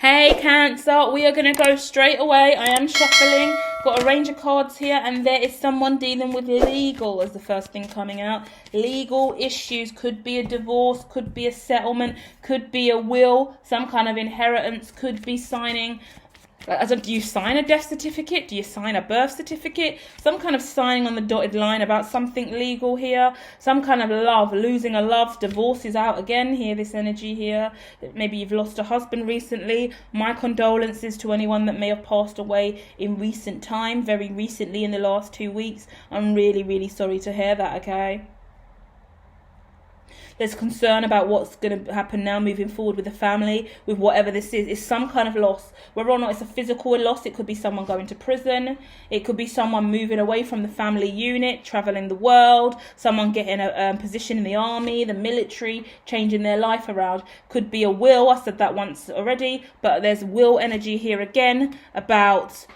Hey Cancer, we are going to go straight away. I am shuffling, got a range of cards here, and there is someone dealing with legal as the first thing coming out. Legal issues, could be a divorce, could be a settlement, could be a will, some kind of inheritance, could be signing. Do you sign a death certificate? Do you sign a birth certificate? Some kind of signing on the dotted line about something legal here. Some kind of love, losing a love. Divorce is out again here, this energy here. Maybe you've lost a husband recently. My condolences to anyone that may have passed away in recent time, very recently in the last 2 weeks. I'm really, really sorry to hear that, okay? There's concern about what's going to happen now moving forward with the family, with whatever this is. It's some kind of loss. Whether or not it's a physical loss, it could be someone going to prison. It could be someone moving away from the family unit, traveling the world, someone getting a position in the army, the military, changing their life around. Could be a will. I said that once already, but there's will energy here again about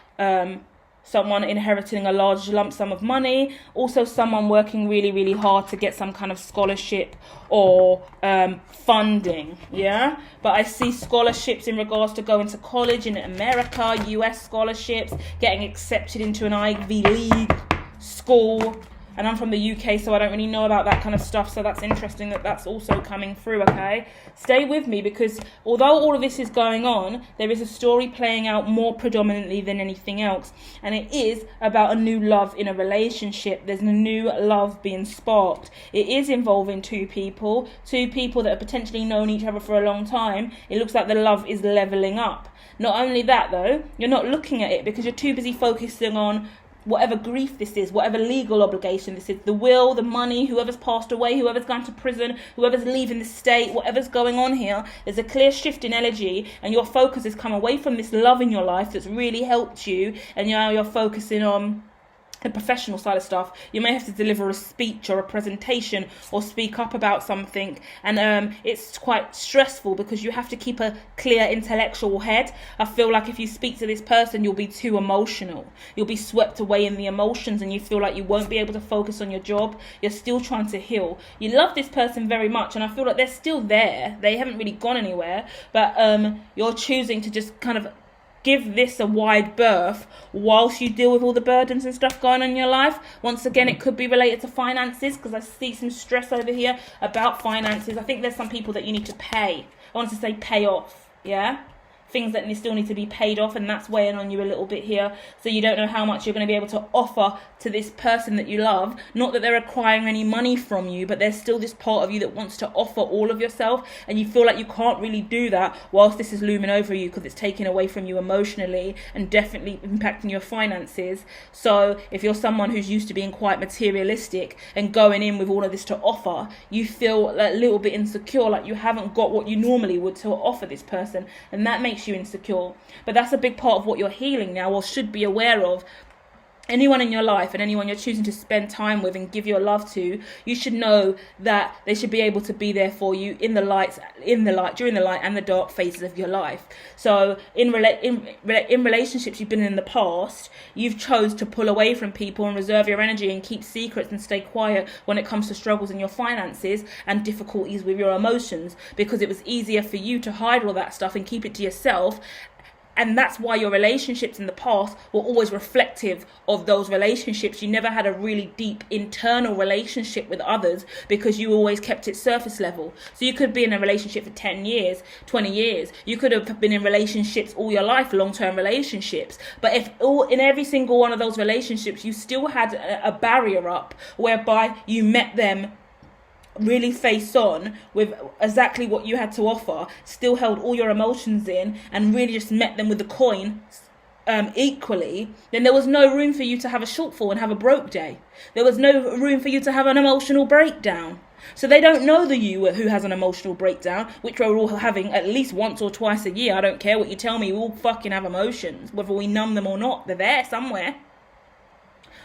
someone inheriting a large lump sum of money. Also someone working really, really hard to get some kind of scholarship or funding, yeah? But I see scholarships in regards to going to college in America, US scholarships, getting accepted into an Ivy League school. And I'm from the UK, so I don't really know about that kind of stuff. So that's interesting that that's also coming through, okay? Stay with me, because although all of this is going on, there is a story playing out more predominantly than anything else. And it is about a new love in a relationship. There's a new love being sparked. It is involving two people that have potentially known each other for a long time. It looks like the love is leveling up. Not only that, though, you're not looking at it because you're too busy focusing on whatever grief this is, whatever legal obligation this is, the will, the money, whoever's passed away, whoever's gone to prison, whoever's leaving the state, whatever's going on here. There's a clear shift in energy, and your focus has come away from this love in your life that's really helped you, and now you're focusing on the professional side of stuff. You may have to deliver a speech or a presentation or speak up about something, and it's quite stressful because you have to keep a clear intellectual head. I feel like if you speak to this person, you'll be too emotional. You'll be swept away in the emotions, and you feel like you won't be able to focus on your job. You're still trying to heal. You love this person very much, and I feel like they're still there. They haven't really gone anywhere, but you're choosing to just kind of give this a wide berth whilst you deal with all the burdens and stuff going on in your life. Once again, it could be related to finances, because I see some stress over here about finances. I think there's some people that you need to pay. I want to say pay off, yeah? Things that still need to be paid off, and that's weighing on you a little bit here. So you don't know how much you're going to be able to offer to this person that you love. Not that they're requiring any money from you, but there's still this part of you that wants to offer all of yourself, and you feel like you can't really do that whilst this is looming over you, because it's taking away from you emotionally and definitely impacting your finances. So if you're someone who's used to being quite materialistic and going in with all of this to offer, you feel a little bit insecure, like you haven't got what you normally would to offer this person, and that makes you insecure. But that's a big part of what you're healing now, or should be aware of. Anyone in your life and anyone you're choosing to spend time with and give your love to, you should know that they should be able to be there for you in the light, during the light and the dark phases of your life. So in relationships you've been in the past, you've chose to pull away from people and reserve your energy and keep secrets and stay quiet when it comes to struggles in your finances and difficulties with your emotions, because it was easier for you to hide all that stuff and keep it to yourself. And that's why your relationships in the past were always reflective of those relationships. You never had a really deep internal relationship with others because you always kept it surface level. So you could be in a relationship for 10 years, 20 years. You could have been in relationships all your life, long-term relationships. But if in every single one of those relationships, you still had a barrier up whereby you met them really face on with exactly what you had to offer, still held all your emotions in, and really just met them with the coin equally, then there was no room for you to have a shortfall and have a broke day. There was no room for you to have an emotional breakdown. So they don't know the you who has an emotional breakdown, which we're all having at least once or twice a year. I don't care what you tell me, we all fucking have emotions, whether we numb them or not. They're there somewhere.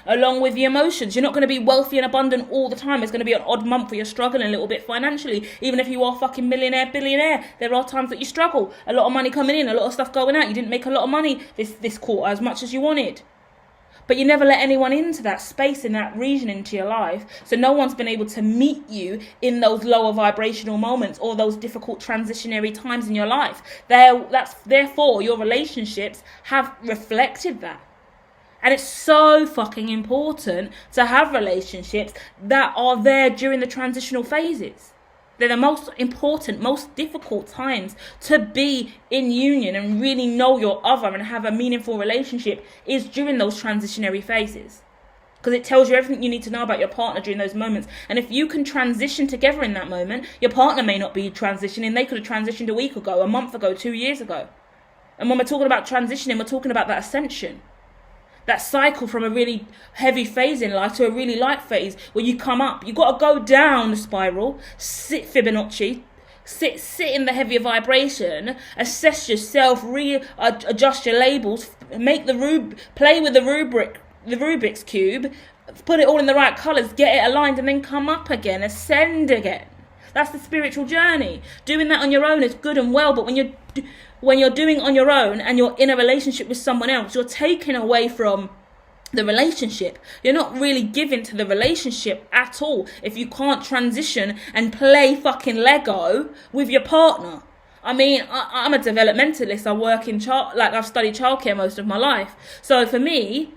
Along with the emotions, you're not going to be wealthy and abundant all the time. It's going to be an odd month where you're struggling a little bit financially. Even if you are fucking millionaire, billionaire, there are times that you struggle. A lot of money coming in, a lot of stuff going out. You didn't make a lot of money this quarter as much as you wanted. But you never let anyone into that space, in that region, into your life. So no one's been able to meet you in those lower vibrational moments or those difficult transitionary times in your life. Therefore, your relationships have reflected that. And it's so fucking important to have relationships that are there during the transitional phases. They're the most important, most difficult times to be in union and really know your other and have a meaningful relationship, is during those transitionary phases. Because it tells you everything you need to know about your partner during those moments. And if you can transition together in that moment, your partner may not be transitioning. They could have transitioned a week ago, a month ago, 2 years ago. And when we're talking about transitioning, we're talking about that ascension. That cycle from a really heavy phase in life to a really light phase where you come up. You've got to go down the spiral, sit Fibonacci, sit in the heavier vibration, assess yourself, adjust your labels, play with the Rubik's Cube, put it all in the right colours, get it aligned, and then come up again, ascend again. That's the spiritual journey. Doing that on your own is good and well, but when you're doing it on your own and you're in a relationship with someone else, you're taking away from the relationship. You're not really giving to the relationship at all if you can't transition and play fucking Lego with your partner. I mean, I'm a developmentalist. I work in I've studied childcare most of my life. So for me,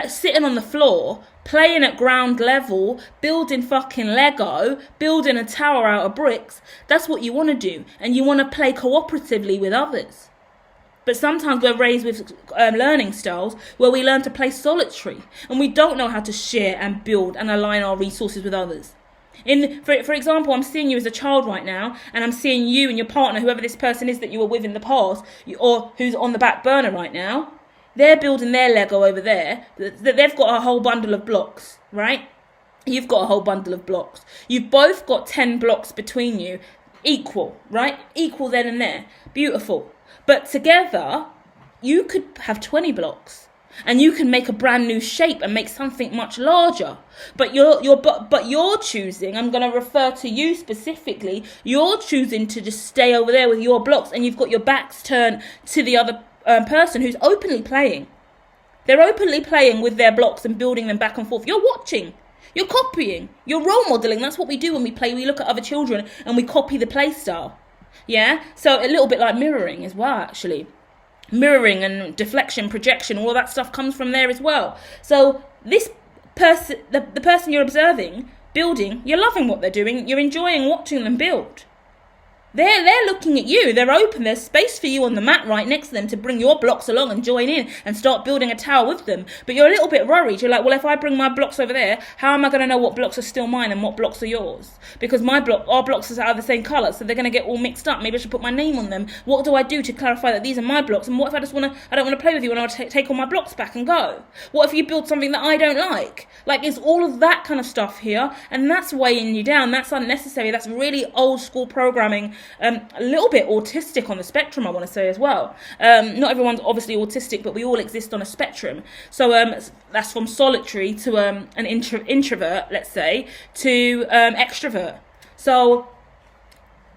sitting on the floor, playing at ground level, building fucking Lego, building a tower out of bricks, that's what you want to do. And you want to play cooperatively with others. But sometimes we're raised with learning styles where we learn to play solitary. And we don't know how to share and build and align our resources with others. For example, I'm seeing you as a child right now, and I'm seeing you and your partner, whoever this person is that you were with in the past, or who's on the back burner right now. They're building their Lego over there. They've got a whole bundle of blocks, right? You've got a whole bundle of blocks. You've both got 10 blocks between you. Equal, right? Equal then and there. Beautiful. But together, you could have 20 blocks. And you can make a brand new shape and make something much larger. But you're choosing, I'm going to refer to you specifically, you're choosing to just stay over there with your blocks, and you've got your backs turned to the other person who's openly playing. They're openly playing with their blocks and building them back and forth. You're watching. You're copying. You're role modeling. That's what we do when we play. We look at other children and we copy the play style. Yeah? So a little bit like mirroring as well, actually. Mirroring and deflection, projection, all that stuff comes from there as well. So this person, the person you're observing, building, you're loving what they're doing. You're enjoying watching them build. They're looking at you. They're open. There's space for you on the mat right next to them to bring your blocks along and join in and start building a tower with them. But you're a little bit worried. You're like, well, if I bring my blocks over there, how am I going to know what blocks are still mine and what blocks are yours? Because our blocks are the same colour, so they're going to get all mixed up. Maybe I should put my name on them. What do I do to clarify that these are my blocks? And what if I don't want to play with you and I'll take all my blocks back and go? What if you build something that I don't like? Like, it's all of that kind of stuff here, and that's weighing you down. That's unnecessary. That's really old school programming. A little bit autistic on the spectrum, I want to say as well. Not everyone's obviously autistic, but we all exist on a spectrum. So that's from solitary to an introvert, let's say, to extrovert. So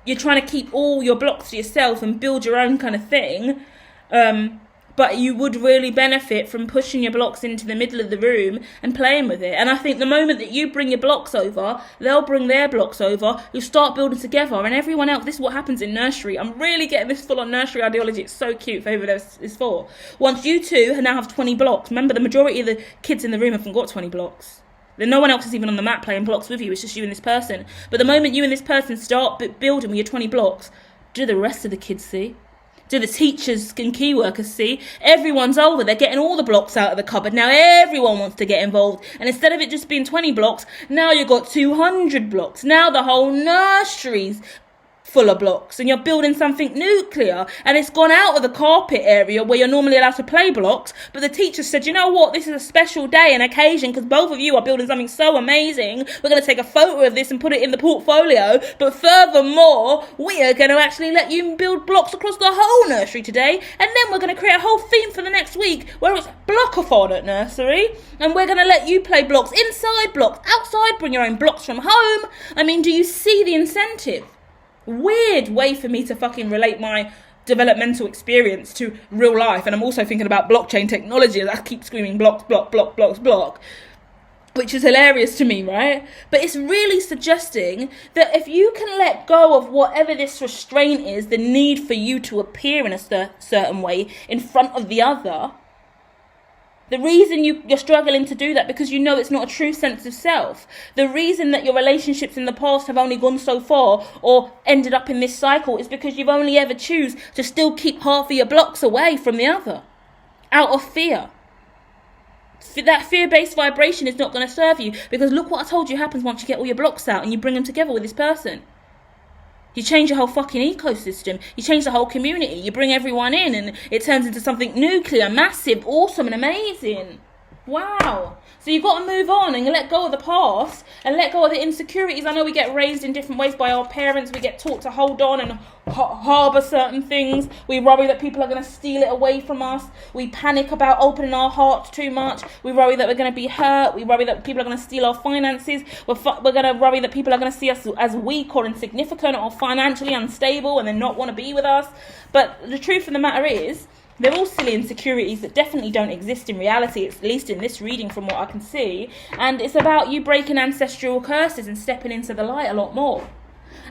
you're trying to keep all your blocks to yourself and build your own kind of thing. But you would really benefit from pushing your blocks into the middle of the room and playing with it. And I think the moment that you bring your blocks over, they'll bring their blocks over. You'll start building together. And everyone else, this is what happens in nursery. I'm really getting this full-on nursery ideology. It's so cute for whoever this is for. Once you two now have 20 blocks, remember the majority of the kids in the room haven't got 20 blocks. Then no one else is even on the mat playing blocks with you. It's just you and this person. But the moment you and this person start building with your 20 blocks, do the rest of the kids see? Do the teachers and key workers see? Everyone's over. They're getting all the blocks out of the cupboard. Now everyone wants to get involved. And instead of it just being 20 blocks, now you've got 200 blocks. Now the whole nursery's full of blocks, and you're building something nuclear, and it's gone out of the carpet area where you're normally allowed to play blocks, but the teacher said, you know what, this is a special day and occasion because both of you are building something so amazing. We're going to take a photo of this and put it in the portfolio, but furthermore, we are going to actually let you build blocks across the whole nursery today, and then we're going to create a whole theme for the next week where it's blockathon at nursery, and we're going to let you play blocks inside, blocks outside, bring your own blocks from home. I mean, do you see the incentive? Weird way for me to fucking relate my developmental experience to real life. And I'm also thinking about blockchain technology as I keep screaming blocks, block, which is hilarious to me, right? But it's really suggesting that if you can let go of whatever this restraint is, the need for you to appear in a certain way in front of the other, the reason you're struggling to do that because you know it's not a true sense of self. The reason that your relationships in the past have only gone so far or ended up in this cycle is because you've only ever choose to still keep half of your blocks away from the other out of fear. That fear-based vibration is not going to serve you, because look what I told you happens once you get all your blocks out and you bring them together with this person. You change your whole fucking ecosystem. You change the whole community. You bring everyone in and it turns into something nuclear, massive, awesome and amazing. Wow. So you've got to move on and let go of the past and let go of the insecurities. I know we get raised in different ways by our parents. We get taught to hold on and harbour certain things. We worry that people are going to steal it away from us. We panic about opening our hearts too much. We worry that we're going to be hurt. We worry that people are going to steal our finances. We're going to worry that people are going to see us as weak or insignificant or financially unstable and then not want to be with us. But the truth of the matter is, they're all silly insecurities that definitely don't exist in reality, at least in this reading from what I can see. And it's about you breaking ancestral curses and stepping into the light a lot more.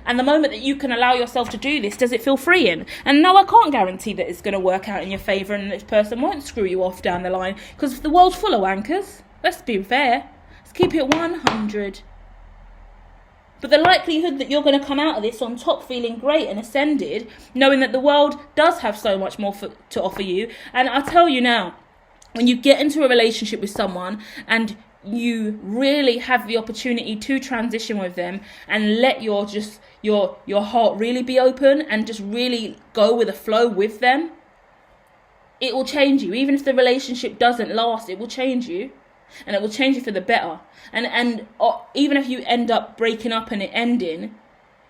And the moment that you can allow yourself to do this, does it feel freeing? And no, I can't guarantee that it's going to work out in your favour and this person won't screw you off down the line, because the world's full of wankers. Let's be fair. Let's keep it 100. But the likelihood that you're going to come out of this on top feeling great and ascended, knowing that the world does have so much more to offer you. And I tell you now, when you get into a relationship with someone and you really have the opportunity to transition with them and let your heart really be open and just really go with the flow with them, it will change you. Even if the relationship doesn't last, it will change you. And it will change you for the better. And even if you end up breaking up and it ending,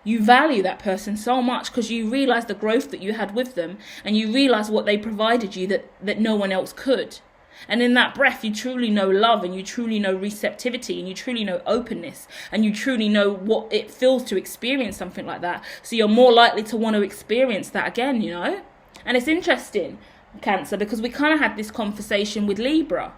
you value that person so much because you realise the growth that you had with them, and you realise what they provided you that no one else could. And in that breath, you truly know love, and you truly know receptivity, and you truly know openness, and you truly know what it feels to experience something like that. So you're more likely to want to experience that again, you know? And it's interesting, Cancer, because we kind of had this conversation with Libra.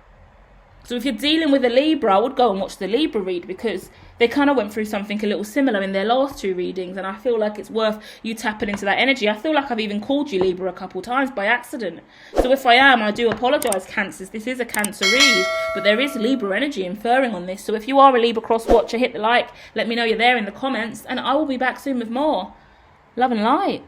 So if you're dealing with a Libra, I would go and watch the Libra read, because they kind of went through something a little similar in their last two readings, and I feel like it's worth you tapping into that energy. I feel like I've even called you Libra a couple times by accident. So if I am, I do apologise, Cancers. This is a Cancer read, but there is Libra energy inferring on this. So if you are a Libra cross watcher, hit the like, let me know you're there in the comments, and I will be back soon with more. Love and light.